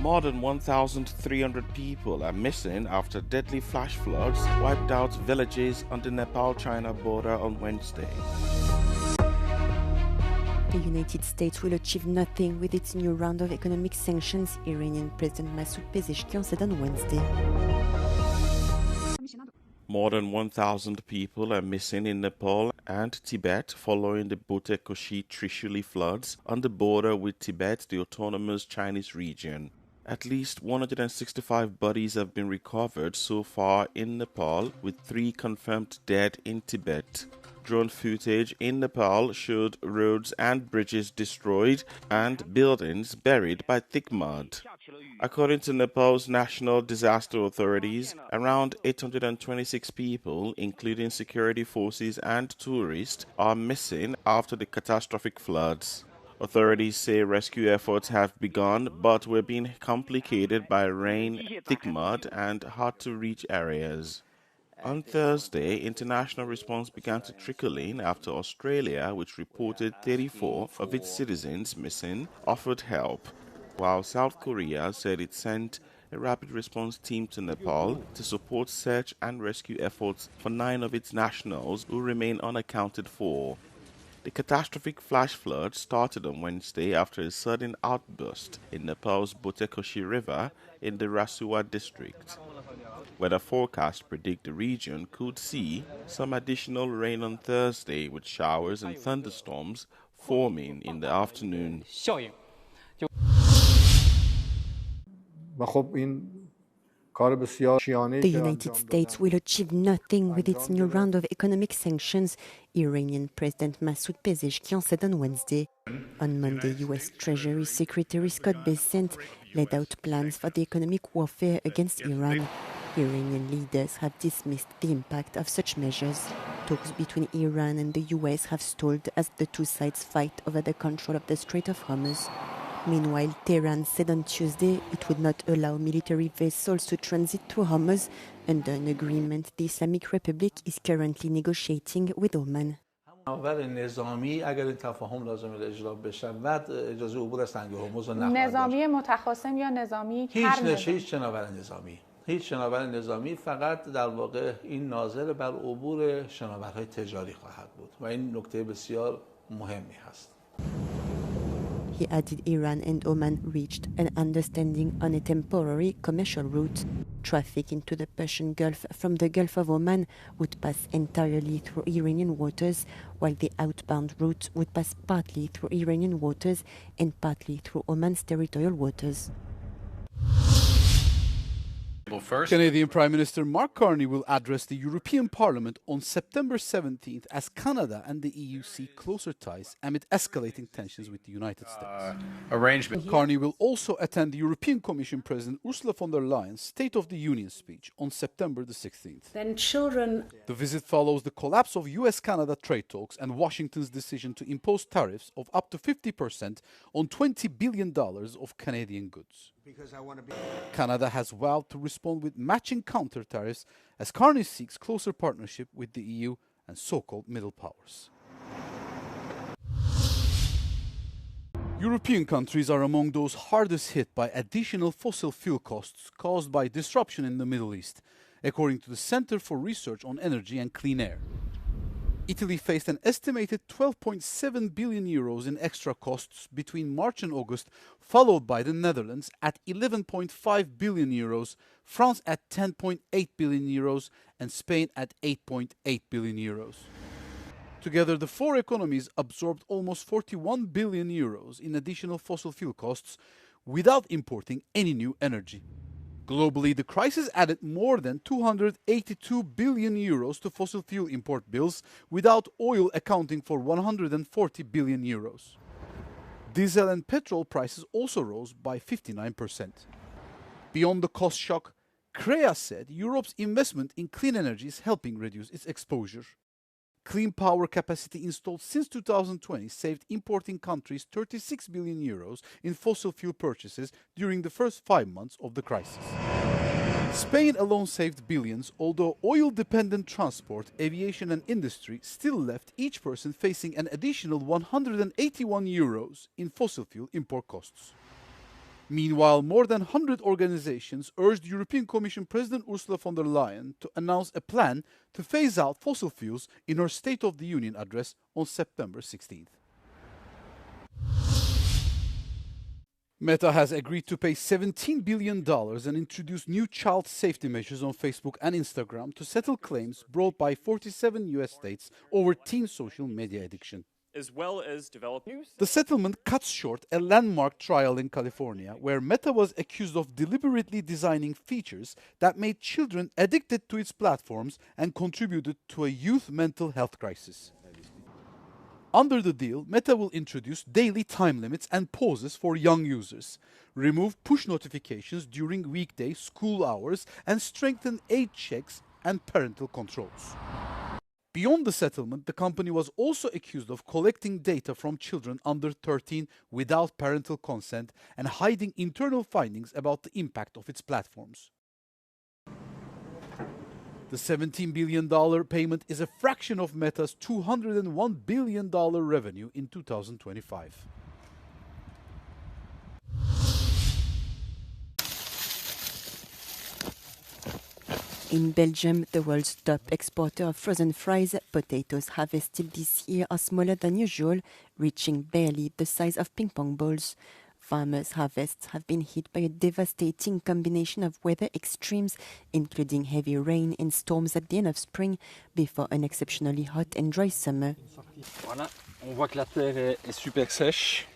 More than 1,300 people are missing after deadly flash floods wiped out villages on the Nepal-China border on Wednesday. The United States will achieve nothing with its new round of economic sanctions, Iranian President Masoud Pezeshkian said on Wednesday. More than 1,000 people are missing in Nepal and Tibet following the Botekoshi-Trishuli floods on the border with Tibet, the autonomous Chinese region. At least 165 bodies have been recovered so far in Nepal, with 3 confirmed dead in Tibet. Drone footage in Nepal showed roads and bridges destroyed and buildings buried by thick mud. According to Nepal's national disaster authorities, around 826 people, including security forces and tourists, are missing after the catastrophic floods. Authorities say rescue efforts have begun, but were being complicated by rain, thick mud, and hard-to-reach areas. On Thursday, international response began to trickle in after Australia, which reported 34 of its citizens missing, offered help, while South Korea said it sent a rapid response team to Nepal to support search and rescue efforts for 9 of its nationals who remain unaccounted for. The catastrophic flash flood started on Wednesday after a sudden outburst in Nepal's Botekoshi River in the Rasuwa district. Weather forecasts predict the region could see some additional rain on Thursday, with showers and thunderstorms forming in the afternoon. The United States will achieve nothing with its new round of economic sanctions, Iranian President Masoud Pezeshkian said on Wednesday. On Monday, U.S. Treasury Secretary Scott Bessent laid out plans for the economic warfare against Iran. Iranian leaders have dismissed the impact of such measures. Talks between Iran and the U.S. have stalled as the two sides fight over the control of the Strait of Hormuz. Meanwhile, Tehran said on Tuesday it would not allow military vessels to transit through Hormuz under an agreement the Islamic Republic is currently negotiating with Oman. هیچ شناور نظامی فقط در واقع این ناظر بر عبور شناورهای تجاری خواهد بود و این نکته بسیار مهمی هست. He added Iran and Oman reached an understanding on a temporary commercial route. Traffic into the Persian Gulf from the Gulf of Oman would pass entirely through Iranian waters, while the outbound route would pass partly through Iranian waters and partly through Oman's territorial waters. Canadian Prime Minister Mark Carney will address the European Parliament on September 17th as Canada and the EU seek closer ties amid escalating tensions with the United States. Carney will also attend the European Commission President Ursula von der Leyen's State of the Union speech on September the 16th. The visit follows the collapse of US-Canada trade talks and Washington's decision to impose tariffs of up to 50% on $20 billion of Canadian goods. Canada has vowed to respond with matching counter tariffs as Carney seeks closer partnership with the EU and so-called middle powers. European countries are among those hardest hit by additional fossil fuel costs caused by disruption in the Middle East, according to the Center for Research on Energy and Clean Air. Italy faced an estimated 12.7 billion euros in extra costs between March and August, followed by the Netherlands at 11.5 billion euros, France at 10.8 billion euros, and Spain at 8.8 billion euros. Together, the 4 economies absorbed almost 41 billion euros in additional fossil fuel costs without importing any new energy. Globally, the crisis added more than 282 billion euros to fossil fuel import bills, without oil accounting for 140 billion euros. Diesel and petrol prices also rose by 59%. Beyond the cost shock, CREA said Europe's investment in clean energy is helping reduce its exposure. Clean power capacity installed since 2020 saved importing countries 36 billion euros in fossil fuel purchases during the first 5 months of the crisis. Spain alone saved billions, although oil-dependent transport, aviation and industry still left each person facing an additional 181 euros in fossil fuel import costs. Meanwhile, more than 100 organizations urged European Commission President Ursula von der Leyen to announce a plan to phase out fossil fuels in her State of the Union address on September 16th. Meta has agreed to pay $17 billion and introduce new child safety measures on Facebook and Instagram to settle claims brought by 47 US states over teen social media addiction. As well as develop news. The settlement cuts short a landmark trial in California where Meta was accused of deliberately designing features that made children addicted to its platforms and contributed to a youth mental health crisis. Under the deal, Meta will introduce daily time limits and pauses for young users, remove push notifications during weekday school hours, and strengthen age checks and parental controls. Beyond the settlement, the company was also accused of collecting data from children under 13 without parental consent and hiding internal findings about the impact of its platforms. The $17 billion payment is a fraction of Meta's $201 billion revenue in 2025. In Belgium, the world's top exporter of frozen fries, potatoes harvested this year are smaller than usual, reaching barely the size of ping-pong balls. Farmers' harvests have been hit by a devastating combination of weather extremes, including heavy rain and storms at the end of spring, before an exceptionally hot and dry summer. Voilà, on voit que la terre est super sèche.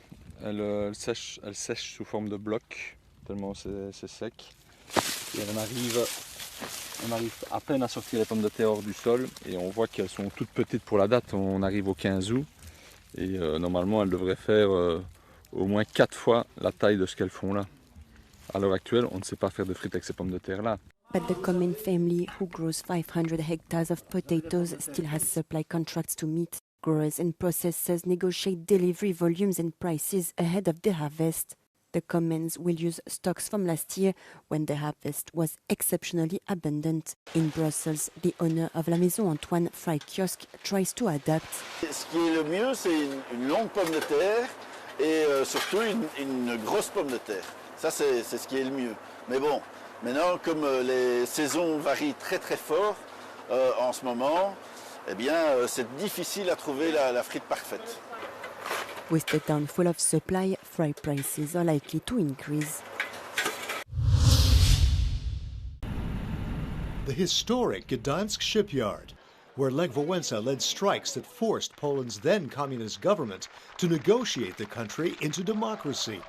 Elle sèche sous forme de blocs, tellement c'est sec. Et on arrive à peine à sortir les pommes de terre hors du sol et on voit qu'elles sont toutes petites pour la date. On arrive au 15 août et normalement elles devraient faire au moins 4 fois la taille de ce qu'elles font là. À l'heure actuelle, on ne sait pas faire de frites avec ces pommes de terre là. But the common family, who grows 500 hectares of potatoes, still has supply contracts to meet. Growers and processors negotiate delivery volumes and prices ahead of the harvest. The Commons will use stocks from last year when the harvest was exceptionally abundant. In Brussels, the owner of La Maison Antoine Fry Kiosk tries to adapt. Ce qui est le mieux, c'est une longue pomme de terre et surtout une grosse pomme de terre. Ça, c'est ce qui est le mieux. Mais bon, maintenant, comme les saisons varient très très fort en ce moment, eh bien, c'est difficile à trouver la frite parfaite. With the downfall of supply, fry prices are likely to increase. The historic Gdansk shipyard, where Lech Wałęsa led strikes that forced Poland's then communist government to negotiate the country into democracy.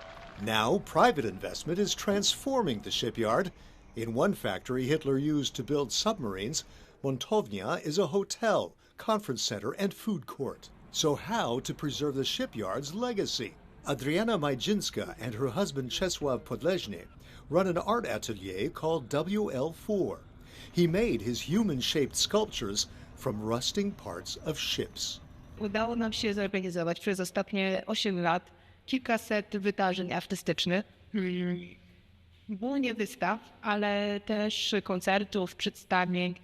Now, private investment is transforming the shipyard. In one factory Hitler used to build submarines, Montownia is a hotel, conference center, and food court. So how to preserve the shipyard's legacy? Adriana Majinska and her husband Czesław Podleżny run an art atelier called WL4. He made his human-shaped sculptures from rusting parts of ships. Udało nam się zorganizować przez ostatnie 8 lat kilkaset wydarzeń artystycznych. Głównie wystaw, ale też koncertów, przedstawień,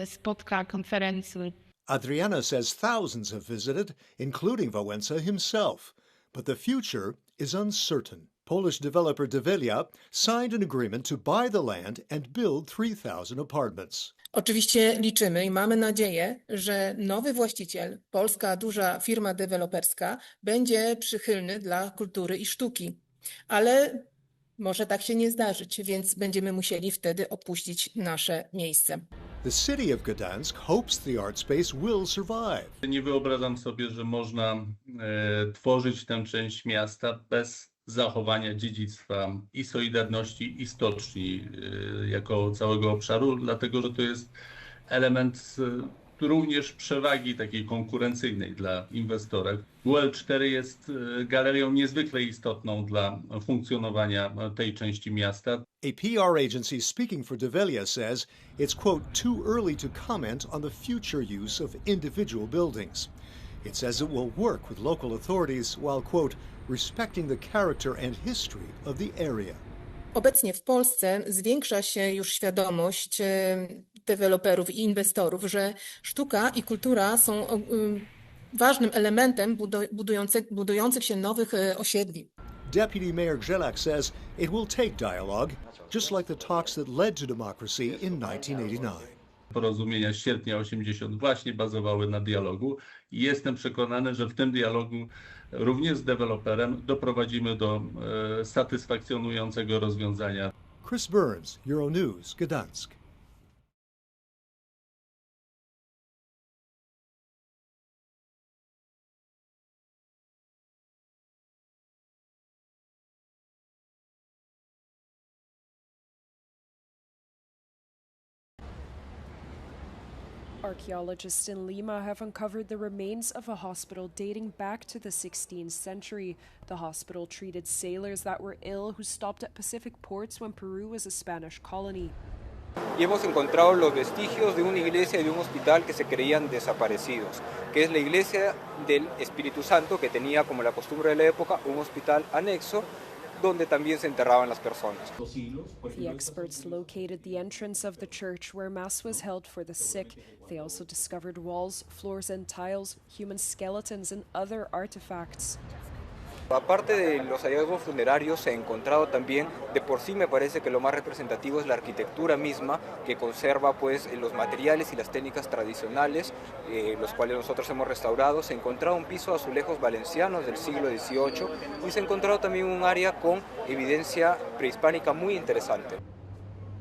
spotkań, konferencji. Adriana says thousands have visited, including Wałęsa himself. But the future is uncertain. Polish developer Develia signed an agreement to buy the land and build 3,000 apartments. Oczywiście liczymy i mamy nadzieję, że nowy właściciel, polska duża firma deweloperska, będzie przychylny dla kultury i sztuki. Ale może tak się nie zdarzyć, więc będziemy musieli wtedy opuścić nasze miejsce. The city of Gdansk hopes the art space will survive. Nie wyobrażam sobie, że można tworzyć tę część miasta bez zachowania dziedzictwa i Solidarności, i stoczni jako całego obszaru, dlatego że to jest element również przewagi takiej konkurencyjnej dla inwestora. WL4 jest galerią niezwykle istotną dla funkcjonowania tej części miasta. A PR agency speaking for Develia says it's, quote, too early to comment on the future use of individual buildings. It says it will work with local authorities while, quote, respecting the character and history of the area. Obecnie w Polsce zwiększa się już świadomość deweloperów i inwestorów, że sztuka i kultura są ważnym elementem budujących się nowych osiedli. Deputy Mayor Jelak says it will take dialogue, just like the talks that led to democracy in 1989. Porozumienia z sierpnia 80 właśnie bazowały na dialogu i jestem przekonany, że w tym dialogu również z deweloperem doprowadzimy do satysfakcjonującego rozwiązania. Chris Burns, Euronews, Gdansk. Archaeologists in Lima have uncovered the remains of a hospital dating back to the 16th century. The hospital treated sailors that were ill who stopped at Pacific ports when Peru was a Spanish colony. Y hemos encontrado los vestigios de una iglesia y de un hospital que se creían desaparecidos, que es la iglesia del Espíritu Santo, que tenía como la costumbre de la época un hospital anexo donde también se enterraban las personas. The experts located the entrance of the church where mass was held for the sick. They also discovered walls, floors and tiles, human skeletons and other artifacts. Aparte de los hallazgos funerarios, se ha encontrado también, de por sí me parece que lo más representativo es la arquitectura misma, que conserva pues los materiales y las técnicas tradicionales, los cuales nosotros hemos restaurado. Se ha encontrado un piso de azulejos valencianos del siglo XVIII y se ha encontrado también un área con evidencia prehispánica muy interesante.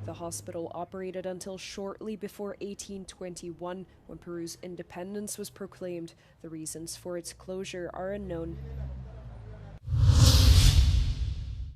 The hospital operated until shortly before 1821, when Peru's independence was proclaimed. The reasons for its closure are unknown.